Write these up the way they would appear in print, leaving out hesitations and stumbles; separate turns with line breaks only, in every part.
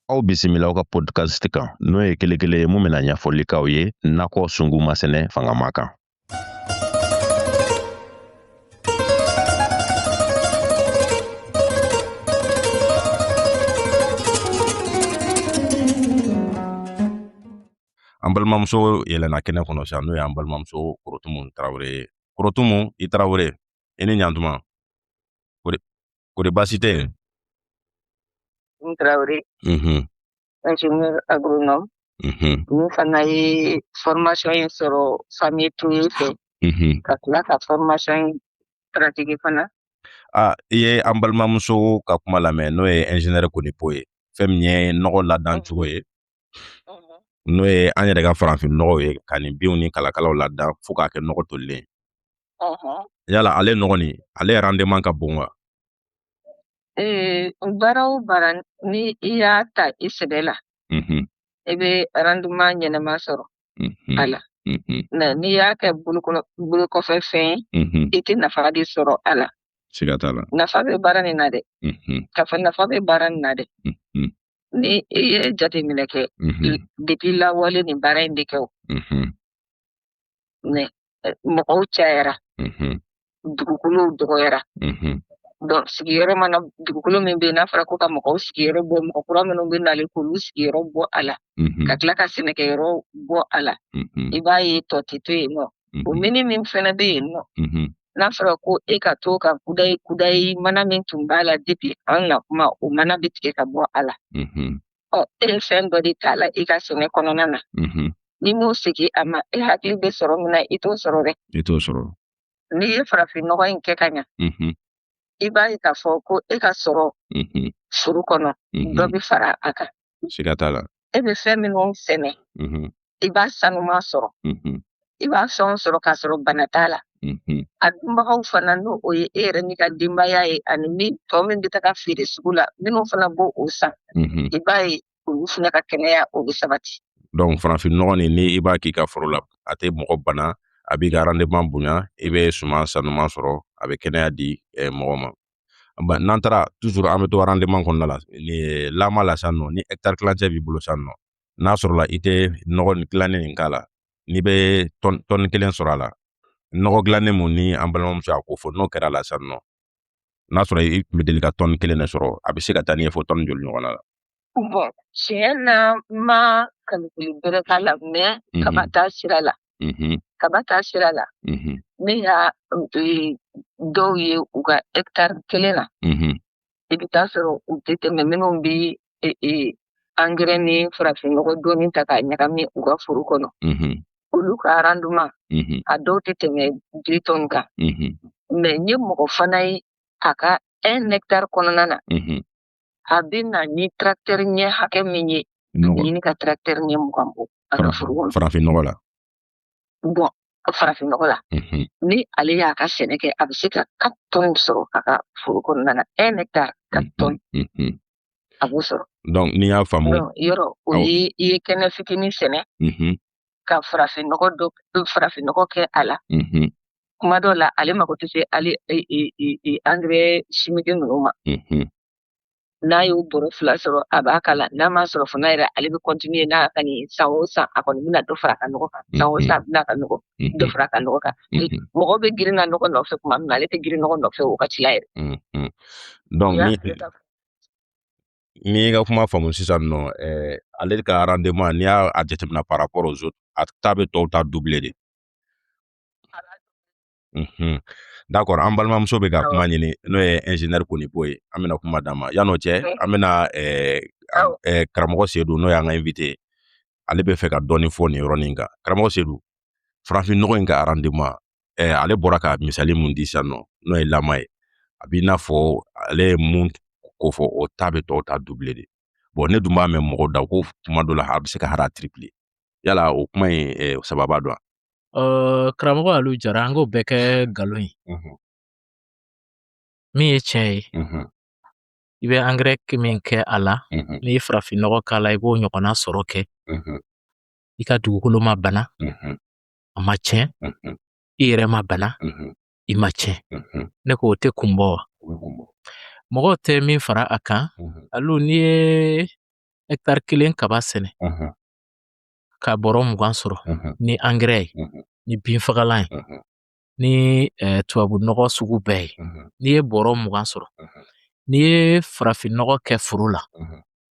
Aw bisimila ka podcast kan n'o ye kele-kele ye mun bɛna ɲɛfɔli k'aw ye nakɔ sungu masɛnɛ fangama kan. An balimamuso yɛlɛnna kɛnɛ kɔnɔ sisan n'o ye an balimamuso Korotumu Tarawele ye. Korotumu i Tarawele i ni ɲantuma kori baasi tɛ yen.
Tarawele ingénieur agronome min fana ye formation in sɔrɔ famille Touré fɛ ka tila ka formation in pratique fana.
I ye an balimamuso ka kuma lamɛn n'o ye ingénieur Konipo ye fɛn min ye nɔgɔ ladan cogo ye n'o ye an yɛrɛ ka farafin nɔgɔ ye ka nin binw ni kalakalaw ladan fo k'a kɛ nɔgɔ tolilen. Yala ale nɔgɔ nin ale rendement ka bon wa?
Baara o baara ni i y'a ta i sɛbɛ la i bɛ rendement ɲɛnama sɔrɔ a la. N'i y'a kɛ bolo kɔfɛ fɛn ye i tɛ nafa de sɔrɔ a la.
Siga t'a la.
Nafa bɛ baara nin na dɛ. Ka fɔ nafa bɛ baara nin na dɛ. Ni i ye jateminɛ kɛ depuis lawale nin baara in de kɛ o. Mais mɔgɔw cayara. Dugukolow dɔgɔyara. Donc sigiyɔrɔ mana dugukolo min bɛ yen n'a fɔra ko ka mɔgɔw sigiyɔrɔ bɔ mɔgɔ kura minnu bɛ nalen k'olu sigiyɔrɔ bɔ a la ka tila ka sɛnɛkɛyɔrɔ bɔ a la i b'a ye tɔ tɛ to yen nɔ. O mini min fɛnɛ bɛ yen nɔ n'a fɔra ko e ka to ka kudayi mana min tun b'a la depuis an na kuma o mana bɛ tigɛ ka bɔ a la. E ye fɛn dɔ de t'a la i ka sɛnɛ kɔnɔna na n'i m'o segin a ma e hakili bɛ sɔrɔ min na i t'o sɔrɔ dɛ.
I t'o sɔrɔ.
N'i ye farafin nɔgɔ in kɛ ka ɲa i b'a ye k'a fɔ ko e ka sɔrɔ furu kɔnɔ dɔ bɛ fara a kan.
Siga t'a la.
E bɛ fɛn minnu sɛnɛ i b'a sanuman sɔrɔ i b'a fɛnw sɔrɔ k'a sɔrɔ bana t'a la. A dunbagaw fana n'o o ye e yɛrɛ n'i ka denbaya ye ani min tɔ min bɛ taga feere sugu la minnu fana b'o o san i b'a ye olu fana ka kɛnɛya o bɛ sabati.
Donc farafin nɔgɔ nin ni i b'a k'i ka foro la a tɛ mɔgɔ bana a b'i ka rendement bonya i bɛ suman sanuman sɔrɔ a bɛ kɛnɛya di mɔgɔ ma. N'an taara toujours an bɛ to rendement kɔnɔna la ni lama la sisan nɔ ni hectare kilancɛ b'i bolo sisan nɔ n'a sɔrɔla i tɛ nɔgɔ nin tilannen nin k'a la n'i bɛ tɔni kelen sɔrɔ a la nɔgɔ dilannen mun ni an balimamuso y'a ko fɔ n'o kɛra la sisan nɔ n'a sɔrɔ i tun bɛ deli ka tɔni kelen de sɔrɔ a bɛ se ka taa n'i ye fo tɔni joli ɲɔgɔn la.
Bon tiɲɛ na ma calcul bɛrɛ k'a la mais kaba t'a sira la. Kaba t'a sira la. Ne y'a dɔw ye u ka hectare kelen na i bɛ taa sɔrɔ u tɛ tɛmɛ minnu bɛ engrais ni farafin nɔgɔ dɔɔni ta k'a ɲagami u ka foro kɔnɔ olu ka rendement a dɔw tɛ tɛmɛ 10 tonnes kan mais n ye mɔgɔ fana ye a ka 1 hectare kɔnɔna na a bɛ na ni tracteur ɲɛ hakɛ min ye ɲini ka tracteur ɲɛ 20 bɔ a ka foro kɔnɔ.
Farafin nɔgɔ la.
Bon farafin nɔgɔ la ni ale y'a ka sɛnɛ kɛ a bɛ se ka 4 tonnes sɔrɔ a ka foro kɔnɔna na 1 hectare 4 tonnes a b'o sɔrɔ.
Donc n'i y'a faamu
yɔrɔ o ye i ye kɛnɛ fitinin sɛnɛ ka farafin nɔgɔ kɛ a la kuma dɔw la ale mako tɛ se ale engrais chimique ninnu ma. N'a y'o bɔrɔ 2 sɔrɔ a b'a kala n'a m'a sɔrɔ fana yɛrɛ ale bɛ continuer n'a ka nin san o san a kɔni bɛna dɔ fara a ka nɔgɔ kan san o san a bɛna ka nɔgɔ dɔ fara a ka nɔgɔ kan mɔgɔw bɛ girin na nɔgɔ nɔfɛ tuma min na ale tɛ girin nɔgɔ nɔfɛ o wagati la yɛrɛ.
Donc n'i ka kuma faamu sisan nɔ ale ka rendement n'i y'a jateminɛ par rapport aux autres a ta bɛ tɔw ta doubler de. D'accord an balimamuso bɛ ka kuma ɲini n'o ye ingénieur Konipo ye an bɛna kuma d'a ma yan'o cɛ an bɛna karamɔgɔ Sedu n'o y'an ka invité ale bɛ fɛ ka dɔɔni fɔ nin yɔrɔnin kan. Karamɔgɔ Sedu farafin nɔgɔ in ka rendement ale bɔra ka misali mun di sisan nɔ n'o ye lama ye a b'i n'a fɔ ale ye mun ko fɔ o ta bɛ tɔw ta doubler de. Bon ne dun b'a mɛn mɔgɔw da ko kuma dɔ la a bɛ se ka hali a tripler yala o kuma in sababa dɔn.
Karamɔgɔ Alu Jara an k'o bɛɛ kɛ nkalon ye min ye tiɲɛ ye i bɛ engrais min kɛ a la n'i ye farafin nɔgɔ k'a la i b'o ɲɔgɔnna sɔrɔ kɛ i ka dugukolo ma bana a ma tiɲɛ i yɛrɛ ma bana i ma tiɲɛ ne ko o tɛ kun bɔ wa mɔgɔw tɛ min fara a kan Alu n'i ye hectare kelen kaba sɛnɛ ka bɔrɔ 20 sɔrɔ ni engrais ye ni binfagalan ye ni tubabu nɔgɔ sugu bɛɛ ye n'i ye bɔrɔ 20 sɔrɔ n'i ye farafinnɔgɔ kɛ foro la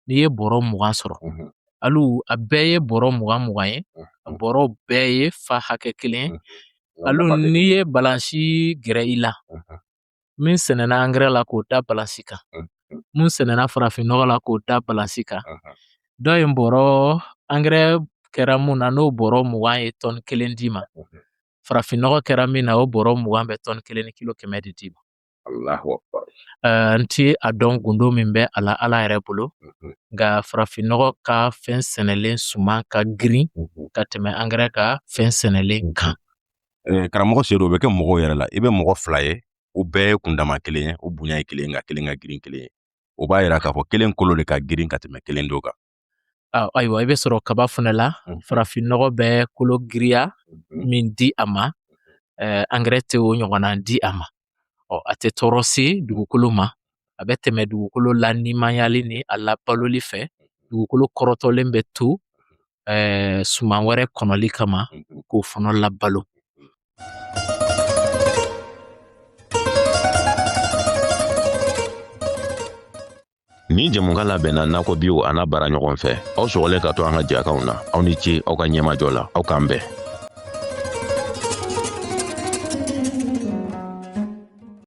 n'i ye bɔrɔ 20 sɔrɔ alu a bɛɛ ye bɔrɔ 20 ye a bɔrɔ bɛɛ ye fa hakɛ kelen ye alu n'i ye balansi gɛrɛ i la min sɛnɛna engrais la k'o da balansi kan mun sɛnɛna farafinnɔgɔ la k'o da balansi kan dɔ ye bɔrɔ engrais kɛra mun na n'o bɔrɔ 20 ye tɔni 1 d'i ma farafinnɔgɔ kɛra min na o bɔrɔ 20 bɛ tɔni 1 ni kilo 100 de d'i ma.
Allahu akbar.
N ti a dɔn gundo min bɛ a la Ala yɛrɛ bolo nka farafinnɔgɔ ka fɛn sɛnɛlen suman ka girin ka tɛmɛ engrais ka fɛn sɛnɛlen kan.
Karamɔgɔ Sedu, o bɛ kɛ mɔgɔw yɛrɛ la i bɛ mɔgɔ 2 ye o bɛɛ ye kundama kelen ye o bonya ye kelen nka kelen ka girin kelen ye o b'a yira k'a fɔ kelen kolo de ka girin ka tɛmɛ kelen dɔ kan.
Ayiwa i bɛ sɔrɔ kaba fana la farafinnɔgɔ bɛ kolo giriya min di a ma engrais tɛ o ɲɔgɔnna di a ma a tɛ tɔɔrɔ se dugukolo ma a bɛ tɛmɛ dugukolo la nimayali ni a labaloli fɛ dugukolo kɔrɔtɔlen bɛ to suman wɛrɛ kɔnɔli kama k'o fana labalo.
Ni jamukan labɛnna nakɔ biw a n'a baara ɲɔgɔn fɛ aw sɔgɔlen ka to an ka jɛkanw na aw ni ce aw ka ɲɛmajɔ la aw k'an bɛn.